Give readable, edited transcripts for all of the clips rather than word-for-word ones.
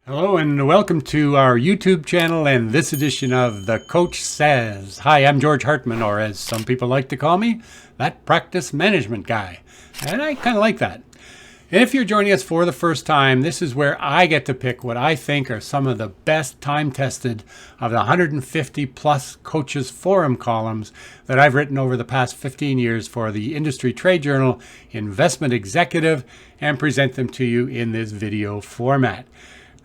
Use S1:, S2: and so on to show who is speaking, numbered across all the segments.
S1: Hello and welcome to our YouTube channel and this edition of The Coach Says. Hi, I'm George Hartman, or as some people like to call me, that practice management guy. And I kind of like that. And if you're joining us for the first time, this is where I get to pick what I think are some of the best time-tested of the 150 plus coaches forum columns that I've written over the past 15 years for the industry trade journal Investment Executive and present them to you in this video format.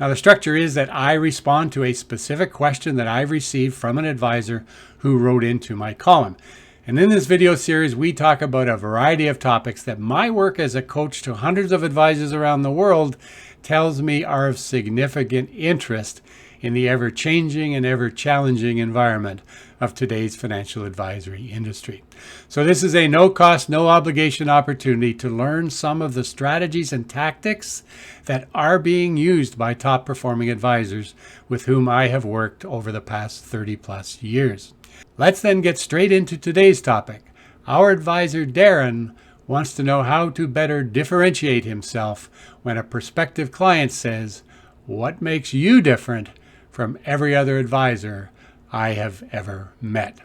S1: Now, the structure is that I respond to a specific question that I've received from an advisor who wrote into my column. And in this video series, we talk about a variety of topics that my work as a coach to hundreds of advisors around the world tells me are of significant interest in the ever-changing and ever-challenging environment of today's financial advisory industry. So this is a no-cost, no-obligation opportunity to learn some of the strategies and tactics that are being used by top-performing advisors with whom I have worked over the past 30-plus years. Let's then get straight into today's topic. Our advisor, Darren, wants to know how to better differentiate himself when a prospective client says, "What makes you different from every other advisor I have ever met?"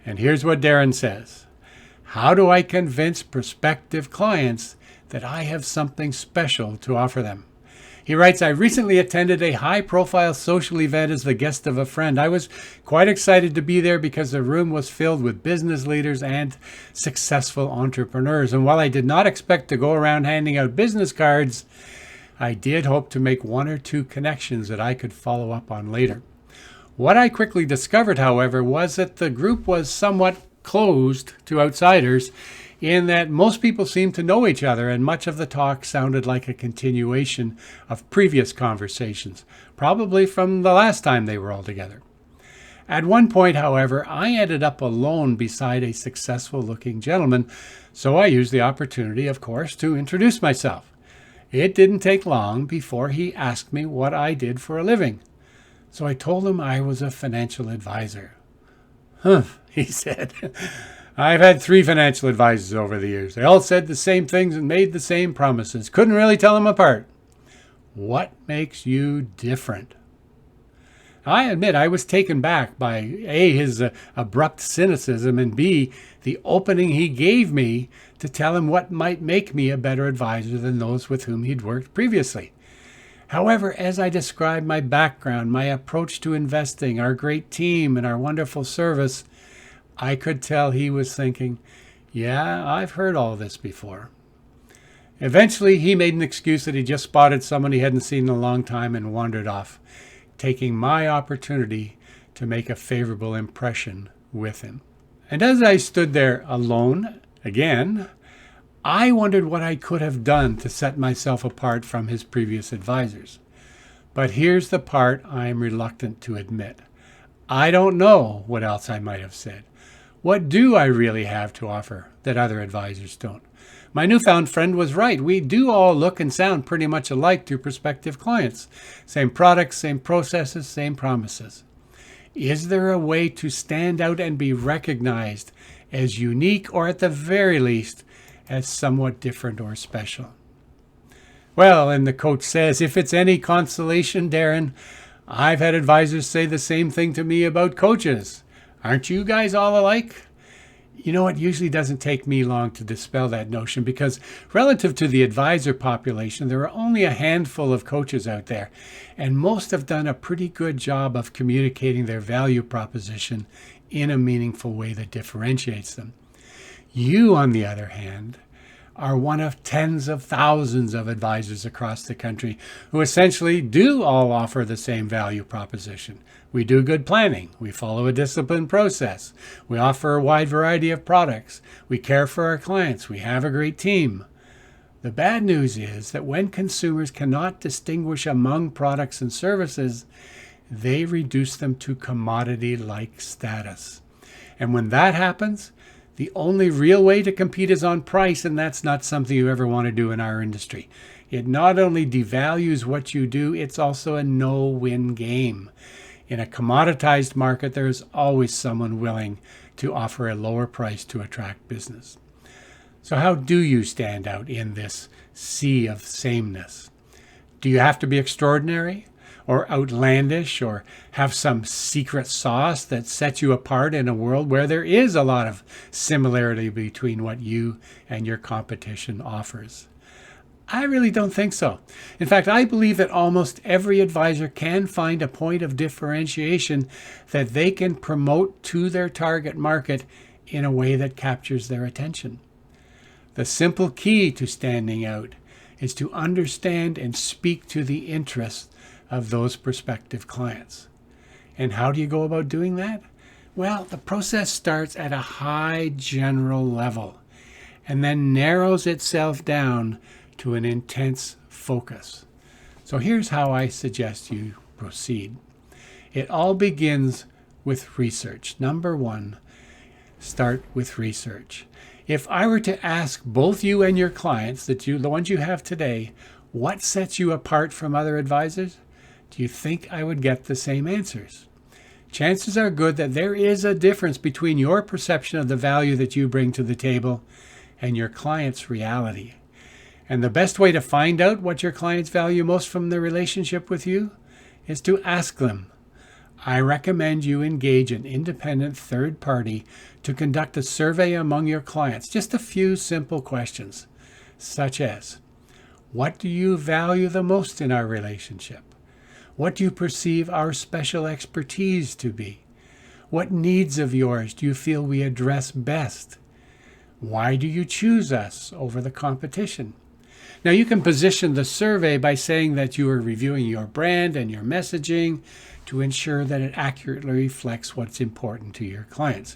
S1: And here's what Darren says. How do I convince prospective clients that I have something special to offer them? He writes, I recently attended a high-profile social event as the guest of a friend. I was quite excited to be there because the room was filled with business leaders and successful entrepreneurs. And while I did not expect to go around handing out business cards, I did hope to make one or two connections that I could follow up on later. What I quickly discovered, however, was that the group was somewhat closed to outsiders in that most people seemed to know each other, and much of the talk sounded like a continuation of previous conversations, probably from the last time they were all together. At one point, however, I ended up alone beside a successful-looking gentleman, so I used the opportunity, of course, to introduce myself. It didn't take long before he asked me what I did for a living. So I told him I was a financial advisor. "Humph," he said. "I've had 3 financial advisors over the years. They all said the same things and made the same promises. Couldn't really tell them apart. What makes you different?" I admit I was taken back by A, his abrupt cynicism, and B, the opening he gave me to tell him what might make me a better advisor than those with whom he'd worked previously. However, as I described my background, my approach to investing, our great team, and our wonderful service, I could tell he was thinking, yeah, I've heard all this before. Eventually, he made an excuse that he just spotted someone he hadn't seen in a long time and wandered off, taking my opportunity to make a favorable impression with him. And as I stood there alone, again, I wondered what I could have done to set myself apart from his previous advisors. But here's the part I'm reluctant to admit. I don't know what else I might have said. What do I really have to offer that other advisors don't? My newfound friend was right. We do all look and sound pretty much alike to prospective clients. Same products, same processes, same promises. Is there a way to stand out and be recognized as unique, or at the very least, as somewhat different or special? Well, and the coach says, if it's any consolation, Darren, I've had advisors say the same thing to me about coaches. Aren't you guys all alike? You know, it usually doesn't take me long to dispel that notion because relative to the advisor population, there are only a handful of coaches out there, and most have done a pretty good job of communicating their value proposition in a meaningful way that differentiates them. You, on the other hand, are one of tens of thousands of advisors across the country who essentially do all offer the same value proposition. We do good planning. We follow a disciplined process. We offer a wide variety of products. We care for our clients. We have a great team. The bad news is that when consumers cannot distinguish among products and services, they reduce them to commodity-like status. And when that happens, the only real way to compete is on price, and that's not something you ever want to do in our industry. It not only devalues what you do, it's also a no-win game. In a commoditized market, there is always someone willing to offer a lower price to attract business. So how do you stand out in this sea of sameness? Do you have to be extraordinary or outlandish or have some secret sauce that sets you apart in a world where there is a lot of similarity between what you and your competition offers? I really don't think so. In fact, I believe that almost every advisor can find a point of differentiation that they can promote to their target market in a way that captures their attention. The simple key to standing out is to understand and speak to the interests of those prospective clients. And how do you go about doing that? Well, the process starts at a high general level and then narrows itself down to an intense focus. So here's how I suggest you proceed. It all begins with research. Number one, start with research. If I were to ask both you and your clients, the ones you have today, what sets you apart from other advisors, do you think I would get the same answers? Chances are good that there is a difference between your perception of the value that you bring to the table and your client's reality. And the best way to find out what your clients value most from their relationship with you is to ask them. I recommend you engage an independent third party to conduct a survey among your clients. Just a few simple questions, such as, what do you value the most in our relationship? What do you perceive our special expertise to be? What needs of yours do you feel we address best? Why do you choose us over the competition? Now, you can position the survey by saying that you are reviewing your brand and your messaging to ensure that it accurately reflects what's important to your clients.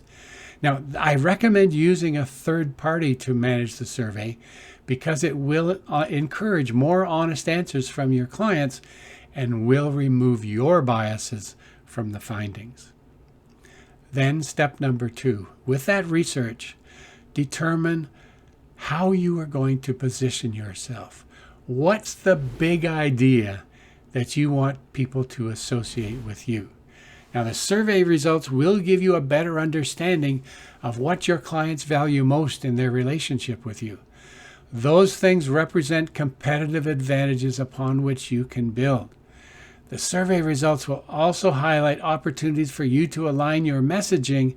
S1: Now, I recommend using a third party to manage the survey because it will encourage more honest answers from your clients and will remove your biases from the findings. Then step number two, with that research, determine how you are going to position yourself. What's the big idea that you want people to associate with you? Now, the survey results will give you a better understanding of what your clients value most in their relationship with you. Those things represent competitive advantages upon which you can build. The survey results will also highlight opportunities for you to align your messaging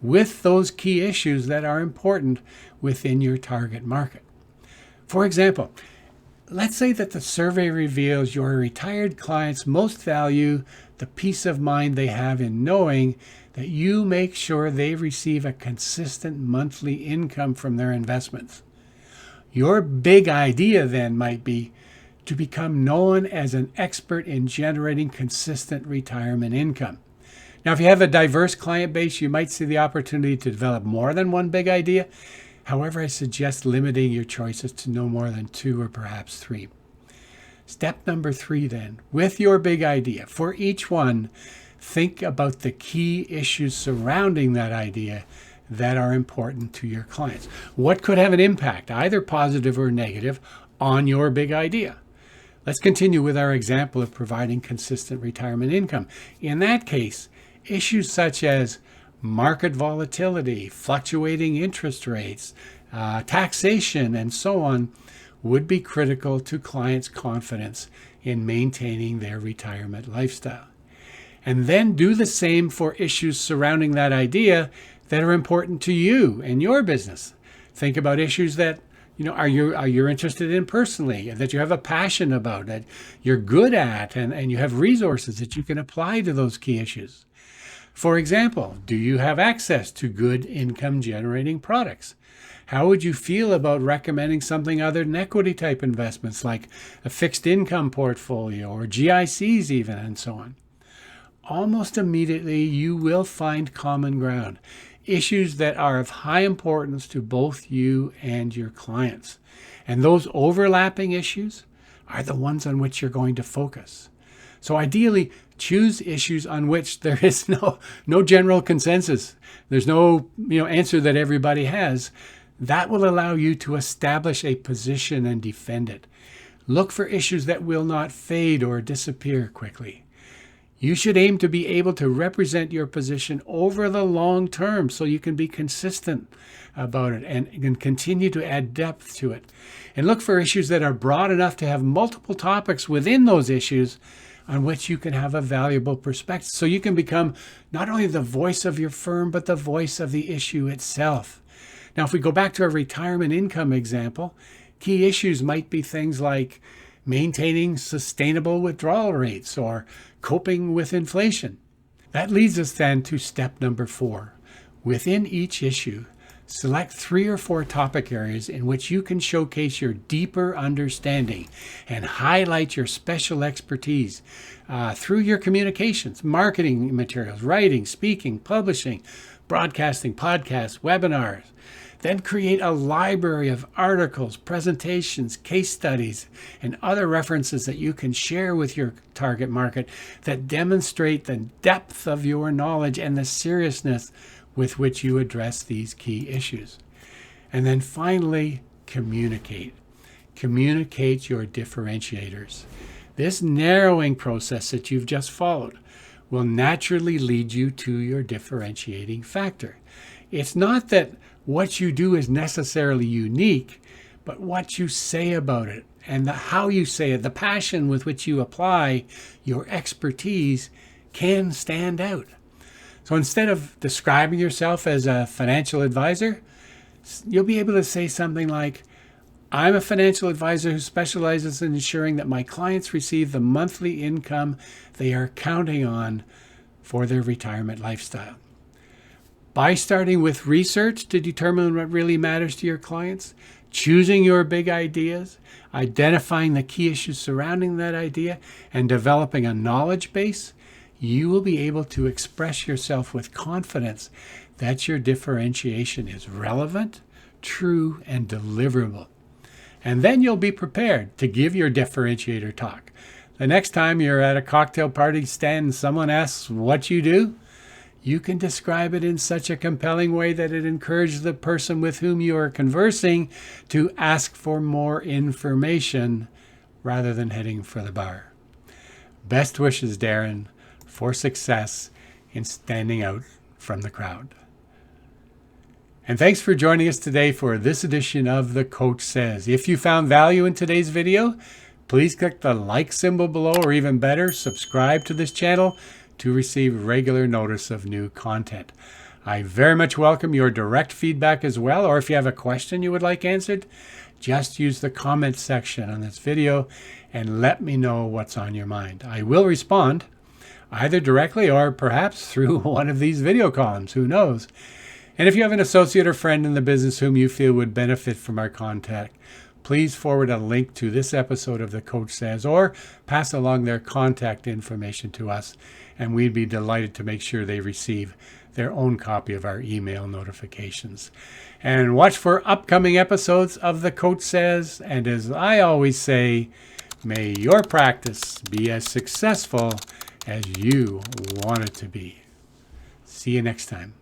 S1: with those key issues that are important within your target market. For example, let's say that the survey reveals your retired clients most value the peace of mind they have in knowing that you make sure they receive a consistent monthly income from their investments. Your big idea then might be to become known as an expert in generating consistent retirement income. Now, if you have a diverse client base, you might see the opportunity to develop more than one big idea. However, I suggest limiting your choices to no more than 2 or perhaps 3. Step number 3 then, with your big idea, for each one, think about the key issues surrounding that idea that are important to your clients. What could have an impact, either positive or negative, on your big idea? Let's continue with our example of providing consistent retirement income. In that case, issues such as market volatility, fluctuating interest rates, taxation, and so on would be critical to clients' confidence in maintaining their retirement lifestyle. And then do the same for issues surrounding that idea that are important to you and your business. Think about issues that are you interested in personally, that you have a passion about, that you're good at, and you have resources that you can apply to those key issues. For example, do you have access to good income generating products? How would you feel about recommending something other than equity type investments like a fixed income portfolio or GICs even, and so on? Almost immediately you will find common ground, issues that are of high importance to both you and your clients. And those overlapping issues are the ones on which you're going to focus. So ideally, choose issues on which there is no general consensus. There's no answer that everybody has. That will allow you to establish a position and defend it. Look for issues that will not fade or disappear quickly. You should aim to be able to represent your position over the long term so you can be consistent about it and continue to add depth to it. And look for issues that are broad enough to have multiple topics within those issues on which you can have a valuable perspective. So you can become not only the voice of your firm, but the voice of the issue itself. Now, if we go back to our retirement income example, key issues might be things like maintaining sustainable withdrawal rates or coping with inflation. That leads us then to step number 4. Within each issue, select 3 or 4 topic areas in which you can showcase your deeper understanding and highlight your special expertise through your communications, marketing materials, writing, speaking, publishing, broadcasting, podcasts, webinars. Then create a library of articles, presentations, case studies, and other references that you can share with your target market that demonstrate the depth of your knowledge and the seriousness with which you address these key issues. And then finally, communicate. Communicate your differentiators. This narrowing process that you've just followed will naturally lead you to your differentiating factor. It's not that what you do is necessarily unique, but what you say about it and how you say it, the passion with which you apply your expertise can stand out. So instead of describing yourself as a financial advisor, you'll be able to say something like, I'm a financial advisor who specializes in ensuring that my clients receive the monthly income they are counting on for their retirement lifestyle. By starting with research to determine what really matters to your clients, choosing your big ideas, identifying the key issues surrounding that idea, and developing a knowledge base, you will be able to express yourself with confidence that your differentiation is relevant, true, and deliverable. And then you'll be prepared to give your differentiator talk. The next time you're at a cocktail party stand and someone asks what you do, you can describe it in such a compelling way that it encourages the person with whom you are conversing to ask for more information rather than heading for the bar. Best wishes, Darren, for success in standing out from the crowd. And thanks for joining us today for this edition of The Coach Says. If you found value in today's video, please click the like symbol below, or even better, subscribe to this channel to receive regular notice of new content. I very much welcome your direct feedback as well, or if you have a question you would like answered, just use the comments section on this video and let me know what's on your mind. I will respond either directly or perhaps through one of these video columns, who knows. And if you have an associate or friend in the business whom you feel would benefit from our contact, please forward a link to this episode of The Coach Says or pass along their contact information to us, and we'd be delighted to make sure they receive their own copy of our email notifications. And watch for upcoming episodes of The Coach Says, and as I always say, may your practice be as successful as you want it to be. See you next time.